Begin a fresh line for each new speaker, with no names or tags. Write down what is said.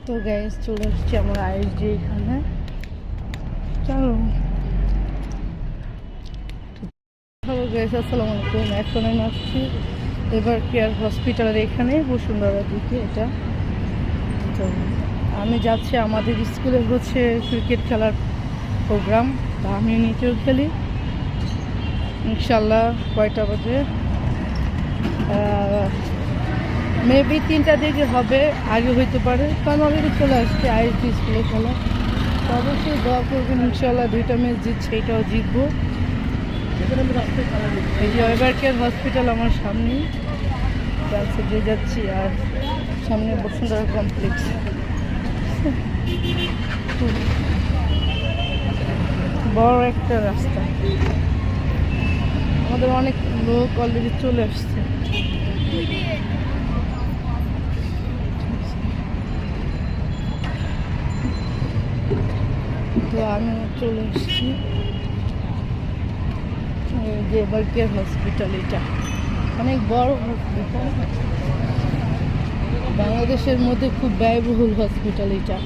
তো গ্যাস চলে আসছে আমার আইএসডি এখানে। চলো হ্যালো গ্যাস, আসসালামু আলাইকুম। এখন আমি আসছি এবার কেয়ার হসপিটালের এখানে বসুন্ধরার দিকে। এটা তো আমি যাচ্ছি, আমাদের স্কুলে হচ্ছে ক্রিকেট খেলার প্রোগ্রাম, তা আমি নিচেও খেলি ইনশাল্লাহ। কয়টা বাজে? মেবি 3টার দিকে হবে, আগে হইতে পারে, কারণ অলরেডি চলে আসছে আইএসডি স্কুলে খেলা। তো অবশ্যই দোয়া করবেন, ইনশাল্লাহ 2টা ম্যাচ জিতছে, এটাও জিতবো। এই যে এবার কেয়ার হসপিটাল আমার সামনেই, ক্লাসে দিয়ে যাচ্ছি, আর সামনে বসুন্ধরা কমপ্লেক্স। বড় একটা রাস্তা, আমাদের অনেক লোক অলরেডি চলে আসছে। তো আমি চলে এসেছি যে এবার কেয়ার হসপিটাল। এটা অনেক বড় হসপিটাল, বাংলাদেশের মধ্যে খুব ব্যয়বহুল হসপিটাল এটা।